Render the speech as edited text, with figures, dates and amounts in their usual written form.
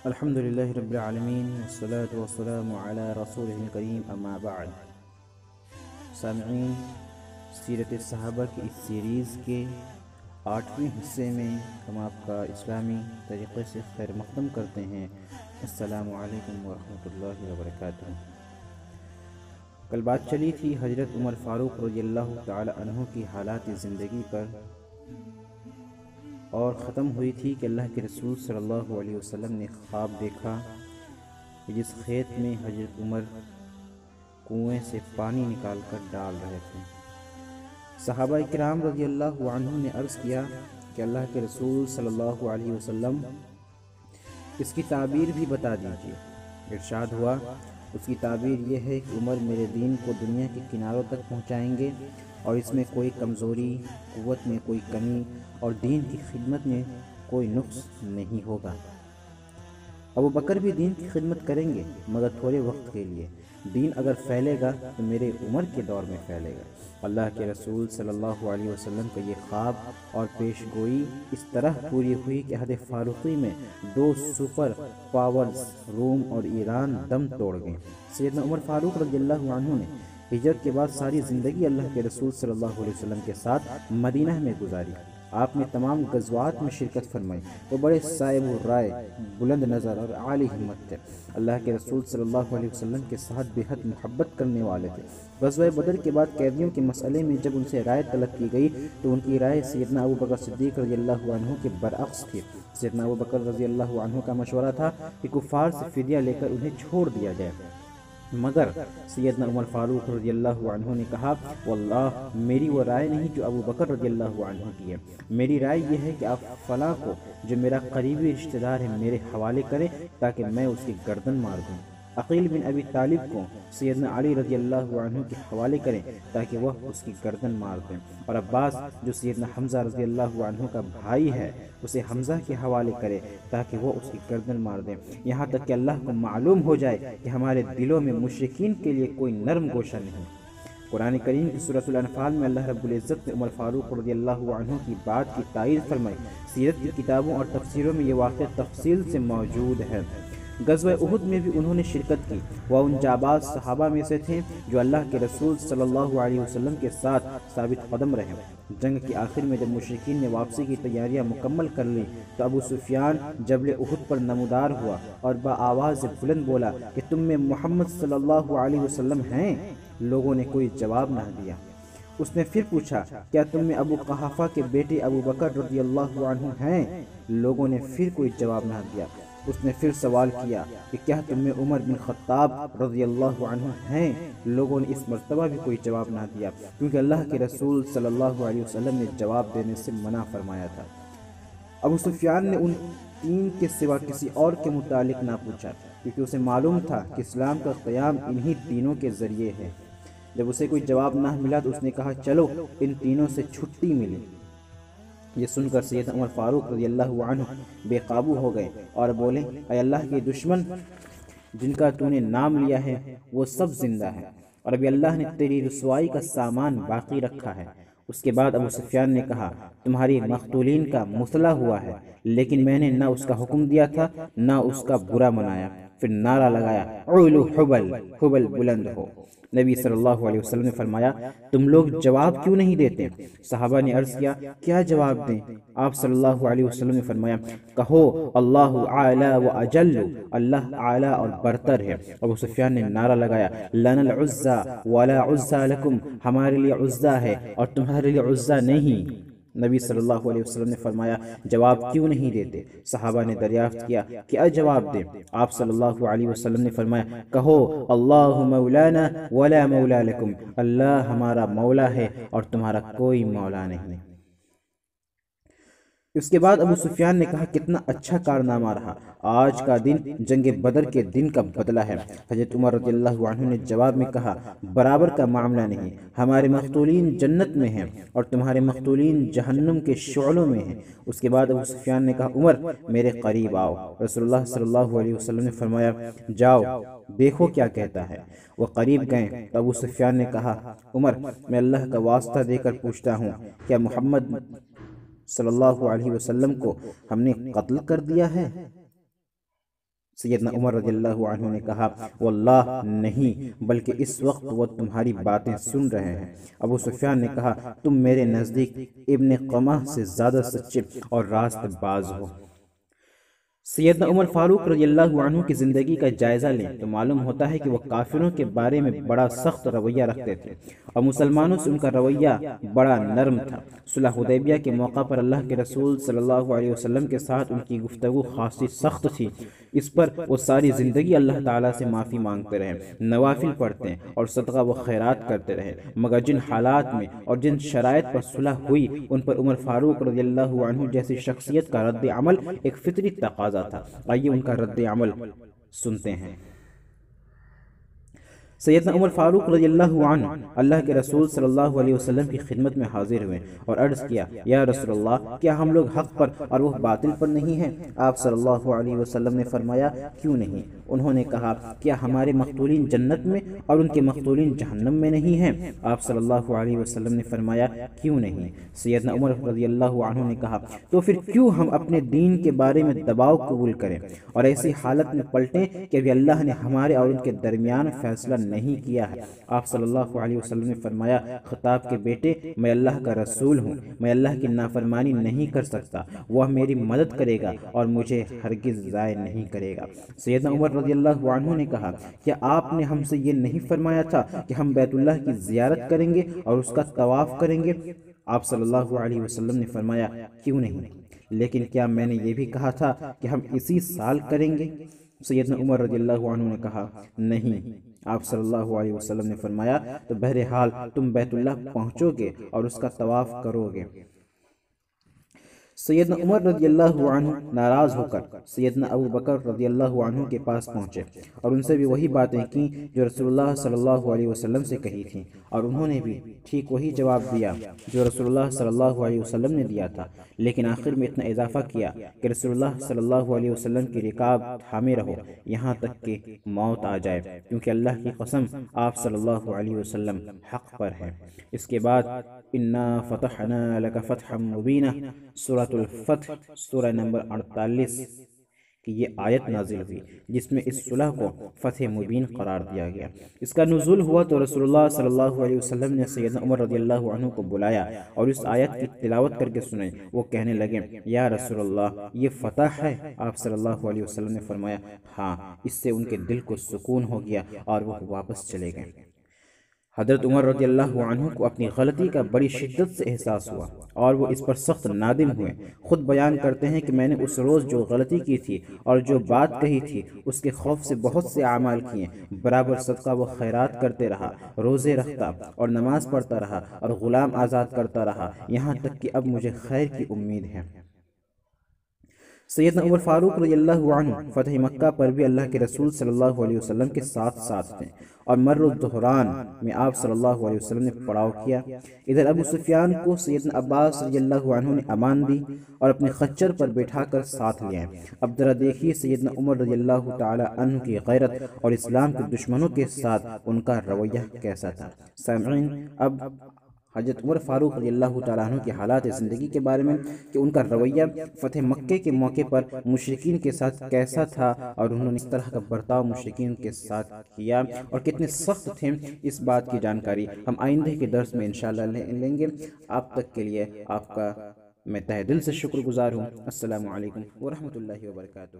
الحمدللہ رب العالمین والصلاة والسلام علی رسولہ الکریم اما بعد۔ سامعین، سیرت صحابہ کی اس سیریز کے 8ویں حصے میں ہم آپ کا اسلامی طریقے سے خیر مقدم کرتے ہیں۔ السلام علیکم ورحمۃ اللہ وبرکاتہ۔ کل بات چلی تھی حضرت عمر فاروق رضی اللہ تعالی عنہ کی حالات زندگی پر، اور ختم ہوئی تھی کہ اللہ کے رسول صلی اللہ علیہ وسلم نے خواب دیکھا کہ جس کھیت میں حضرت عمر کنویں سے پانی نکال کر ڈال رہے تھے، صحابہ کرام رضی اللہ عنہ نے عرض کیا کہ اللہ کے رسول صلی اللہ علیہ وسلم اس کی تعبیر بھی بتا دیجیے۔ ارشاد ہوا، اس کی تعبیر یہ ہے کہ عمر میرے دین کو دنیا کے کناروں تک پہنچائیں گے، اور اس میں کوئی کمزوری، قوت میں کوئی کمی اور دین کی خدمت میں کوئی نقص نہیں ہوگا۔ ابو بکر بھی دین کی خدمت کریں گے، مگر تھوڑے وقت کے لیے۔ دین اگر پھیلے گا تو میرے عمر کے دور میں پھیلے گا۔ اللہ کے رسول صلی اللہ علیہ وسلم کا یہ خواب اور پیش گوئی اس طرح پوری ہوئی کہ عہد فاروقی میں 2 سپر پاورز روم اور ایران دم توڑ گئے۔ سیدنا عمر فاروق رضی اللہ عنہ نے ہجرت کے بعد ساری زندگی اللہ کے رسول صلی اللہ علیہ وسلم کے ساتھ مدینہ میں گزاری۔ آپ نے تمام غزوات میں شرکت فرمائی۔ وہ بڑے صاحب الرائے، بلند نظر اور عالی ہمت تھے۔ اللہ کے رسول صلی اللہ علیہ وسلم کے ساتھ بے حد محبت کرنے والے تھے۔ غزوہ بدر کے بعد قیدیوں کے مسئلے میں جب ان سے رائے طلب کی گئی تو ان کی رائے سیدنا ابو بکر صدیق رضی اللہ عنہ کے برعکس تھی۔ سیدنا ابو بکر رضی اللہ عنہ کا مشورہ تھا کہ کفار سے فدیہ لے کر انہیں چھوڑ دیا جائے، مگر سیدنا عمر فاروق رضی اللہ عنہ نے کہا، واللہ میری وہ رائے نہیں جو ابو بکر رضی اللہ عنہ کی ہے۔ میری رائے یہ ہے کہ آپ فلاں کو جو میرا قریبی رشتہ دار ہے میرے حوالے کریں تاکہ میں اس کی گردن مار دوں۔ عقیل بن ابی طالب کو سیدنا علی رضی اللہ عنہ کے حوالے کریں تاکہ وہ اس کی گردن مار دیں، اور عباس جو سیدنا حمزہ رضی اللہ عنہ کا بھائی ہے اسے حمزہ کے حوالے کرے تاکہ وہ اس کی گردن مار دیں، یہاں تک کہ اللہ کو معلوم ہو جائے کہ ہمارے دلوں میں مشرکین کے لیے کوئی نرم گوشہ نہیں۔ قرآن کریم کی سورۃ الانفال میں اللہ رب العزت نے عمر فاروق رضی اللہ عنہ کی بات کی تائید فرمائی۔ سیرت کی کتابوں اور تفسیروں میں یہ واقعہ تفصیل سے موجود ہے۔ غزوہ احد میں بھی انہوں نے شرکت کی۔ وہ ان جاباز صحابہ میں سے تھے جو اللہ کے رسول صلی اللہ علیہ وسلم کے ساتھ ثابت قدم رہے۔ جنگ کے آخر میں جب مشرکین نے واپسی کی تیاریاں مکمل کر لی تو ابو سفیان جبل احد پر نمودار ہوا اور بآواز بلند بولا کہ تم میں محمد صلی اللہ علیہ وسلم ہیں؟ لوگوں نے کوئی جواب نہ دیا۔ اس نے پھر پوچھا، کیا تم میں ابو قحافہ کے بیٹے ابو بکر رضی اللہ عنہ ہیں؟ لوگوں نے پھر کوئی جواب نہ دیا۔ اس نے پھر سوال کیا کہ کیا تم میں عمر بن خطاب رضی اللہ عنہ ہیں؟ لوگوں نے اس مرتبہ بھی کوئی جواب نہ دیا، کیونکہ اللہ کے رسول صلی اللہ علیہ وسلم نے جواب دینے سے منع فرمایا تھا۔ ابو سفیان نے ان 3 کے سوا کسی اور کے متعلق نہ پوچھا، کیونکہ اسے معلوم تھا کہ اسلام کا قیام انہی تینوں کے ذریعے ہے۔ جب اسے کوئی جواب نہ ملا تو اس نے کہا، چلو ان تینوں سے چھٹی ملی۔ یہ سن کر سیدنا عمر فاروق رضی اللہ عنہ بے قابو ہو گئے اور بولے، اے اللہ کے دشمن، جن کا تو نے نام لیا ہے وہ سب زندہ ہے، اور ابھی اللہ نے تیری رسوائی کا سامان باقی رکھا ہے۔ اس کے بعد ابو سفیان نے کہا، تمہاری مقتولین کا مثلا ہوا ہے، لیکن میں نے نہ اس کا حکم دیا تھا نہ اس کا برا منایا۔ پھر نعرہ لگایا، اعلو حبل، حبل بلند ہو۔ نبی صلی اللہ علیہ وسلم نے فرمایا، تم لوگ جواب کیوں نہیں دیتے؟ صحابہ نے عرض کیا، کیا جواب دیں؟ آپ صلی اللہ علیہ وسلم نے فرمایا، کہو اللہ اعلی و اجل، اللہ اعلی اور برتر ہے۔ ابو سفیان نے نعرہ لگایا، لنا العزى ولا عزى لکم، ہمارے لیے عزہ ہے اور تمہارے لیے عزہ نہیں۔ نبی صلی اللہ علیہ وسلم نے فرمایا، جواب کیوں نہیں دیتے؟ صحابہ نے دریافت کیا، کیا جواب دیں؟ آپ صلی اللہ علیہ وسلم نے فرمایا، کہو اللہ مولانا ولا مولا لکم، اللہ ہمارا مولا ہے اور تمہارا کوئی مولا نہیں۔ اس کے بعد ابو سفیان نے کہا، کتنا اچھا کارنامہ رہا، آج کا دن جنگ بدر کے دن کا بدلہ ہے۔ حضرت عمر رضی اللہ عنہ نے جواب میں کہا، برابر کا معاملہ نہیں، ہمارے مقتولین جنت میں ہیں اور تمہارے مقتولین جہنم کے شعلوں میں ہیں۔ اس کے بعد ابو سفیان نے کہا، عمر میرے قریب آؤ۔ رسول اللہ صلی اللہ علیہ وسلم نے فرمایا، جاؤ دیکھو کیا کہتا ہے۔ وہ قریب گئے تو ابو سفیان نے کہا، عمر میں اللہ کا واسطہ دے کر پوچھتا ہوں، کیا محمد صلی اللہ علیہ وسلم کو ہم نے قتل کر دیا ہے؟ ابو سفیان نے کہا، نہیں، میں نے اسے قتل نہیں کیا، بلکہ میں نے اسے قتل کرنے والوں میں سے ایک بنا دیا ہے۔ صحابہ نے عرض کیا، کیا جواب دیں؟ آپ صلی اللہ علیہ وسلم نے فرمایا، کہو اللہ اعلی و اجل، اللہ اعلی اور برتر ہے۔ سیدنا عمر رضی اللہ عنہ نے کہا واللہ نہیں، بلکہ اس وقت وہ تمہاری باتیں سن رہے ہیں۔ ابو سفیان نے کہا تم میرے نزدیک ابن قمح سے زیادہ سچے اور راست باز ہو۔ سیدنا عمر فاروق رضی اللہ عنہ کی زندگی کا جائزہ لیں تو معلوم ہوتا ہے کہ وہ کافروں کے بارے میں بڑا سخت رویہ رکھتے تھے اور مسلمانوں سے ان کا رویہ بڑا نرم تھا۔ صلح حدیبیہ کے موقع پر اللہ کے رسول صلی اللہ علیہ وسلم کے ساتھ ان کی گفتگو خاصی سخت تھی۔ اس پر وہ ساری زندگی اللہ تعالیٰ سے معافی مانگتے رہے، نوافل پڑھتے ہیں اور صدقہ و خیرات کرتے رہے، مگر جن حالات میں اور جن شرائط پر صلح ہوئی ان پر عمر فاروق رضی اللہ عنہ جیسی شخصیت کا رد عمل ایک فطری تقاضا تھا۔ آئیے ان کا رد عمل سنتے ہیں۔ سیدنا عمر فاروق رضی اللہ عنہ اللہ کے رسول صلی اللہ علیہ وسلم کی خدمت میں حاضر ہوئے اور عرض کیا یا رسول اللہ کیا ہم لوگ حق پر اور وہ باطل پر نہیں ہیں؟ آپ صلی اللہ علیہ وسلم نے فرمایا کیوں نہیں؟ انہوں نے کہا کیا ہمارے مقتولین جنت میں اور ان کے مقتولین جہنم میں نہیں ہیں؟ آپ صلی اللہ علیہ وسلم نے فرمایا کیوں نہیں؟ سیدنا عمر رضی اللہ عنہ نے کہا تو پھر کیوں ہم اپنے دین کے بارے میں دباؤ قبول کریں اور ایسی حالت میں پلٹیں کہ ابھی اللہ نے ہمارے اور ان کے درمیان فیصلہ نہیں کیا ہے؟ آپ صلی اللہ علیہ وسلم نے فرمایا خطاب کے بیٹے میں اللہ کا رسول ہوں، میں اللہ کی نافرمانی نہیں کر سکتا، وہ میری مدد کرے گا اور مجھے ہرگز ضائع نہیں کرے گا۔ سیدنا عمر رضی اللہ عنہ نے کہا کیا آپ نے ہم سے یہ نہیں فرمایا تھا کہ ہم بیت اللہ کی زیارت کریں گے اور اس کا طواف کریں گے؟ آپ صلی اللہ علیہ وسلم نے فرمایا کیوں نہیں، لیکن کیا میں نے یہ بھی کہا تھا کہ ہم اسی سال کریں گے؟ سیدنا عمر رضی اللہ عنہ نے کہا نہیں۔ آپ صلی اللہ علیہ وسلم نے فرمایا تو بہرحال تم بیت اللہ پہنچو گے اور اس کا طواف کرو گے۔ سیدنا عمر رضی اللہ عنہ ناراض ہو کر سیدنا ابو بکر رضی اللہ عنہ کے پاس پہنچے اور ان سے بھی وہی باتیں کی جو رسول اللہ صلی اللہ علیہ وسلم سے کہی تھیں، اور انہوں نے بھی ٹھیک وہی جواب دیا جو رسول اللہ صلی اللہ علیہ وسلم نے دیا تھا، لیکن آخر میں اتنا اضافہ کیا کہ رسول اللہ صلی اللہ علیہ وسلم کی رکاب تھامے رہو یہاں تک کہ موت آ جائے، کیونکہ اللہ کی قسم آپ صلی اللہ علیہ وسلم حق پر ہیں۔ اس کے بعد انا فتحنا لک فتحا مبینہ سورۃ الفتح سورہ نمبر 48 کہ یہ آیت نازل ہوئی جس میں اس صلح کو فتح مبین قرار دیا گیا۔ اس کا نزول ہوا تو رسول اللہ صلی اللہ علیہ وسلم نے سیدنا عمر رضی اللہ عنہ کو بلایا اور اس آیت کی تلاوت کر کے سنائی۔ وہ کہنے لگے یا رسول اللہ یہ فتح ہے؟ آپ صلی اللہ علیہ وسلم نے فرمایا ہاں۔ اس سے ان کے دل کو سکون ہو گیا اور وہ واپس چلے گئے۔ حضرت عمر رضی اللہ عنہ کو اپنی غلطی کا بڑی شدت سے احساس ہوا اور وہ اس پر سخت نادم ہوئے۔ خود بیان کرتے ہیں کہ میں نے اس روز جو غلطی کی تھی اور جو بات کہی تھی اس کے خوف سے بہت سے اعمال کیے، برابر صدقہ و خیرات کرتے رہا، روزے رکھتا اور نماز پڑھتا رہا اور غلام آزاد کرتا رہا، یہاں تک کہ اب مجھے خیر کی امید ہے۔ سیدنا عمر فاروق رضی اللہ عنہ فتح مکہ پر بھی اللہ کے رسول صلی اللہ علیہ وسلم کے ساتھ تھے اور مر الظہران میں آپ صلی اللہ علیہ وسلم نے پڑاؤ کیا۔ ادھر ابو سفیان کو سیدنا عباس رضی اللہ عنہ نے امان دی اور اپنے خچر پر بیٹھا کر ساتھ لے آئے۔ اب ذرا دیکھیے سیدنا عمر رضی اللہ تعالی عنہ کی غیرت اور اسلام کے دشمنوں کے ساتھ ان کا رویہ کیسا تھا۔ سامعین اب حضرت عمر فاروق رضی اللہ تعالیٰ عنہ کی حالات زندگی کے بارے میں کہ ان کا رویہ فتح مکہ کے موقع پر مشرکین کے ساتھ کیسا تھا اور انہوں نے اس طرح کا برتاؤ مشرکین کے ساتھ کیا اور کتنے سخت تھے، اس بات کی جانکاری ہم آئندہ کے درس میں انشاءاللہ لیں گے۔ آپ تک کے لیے آپ کا میں تہ دل سے شکر گزار ہوں۔ السلام علیکم ورحمۃ اللہ وبرکاتہ۔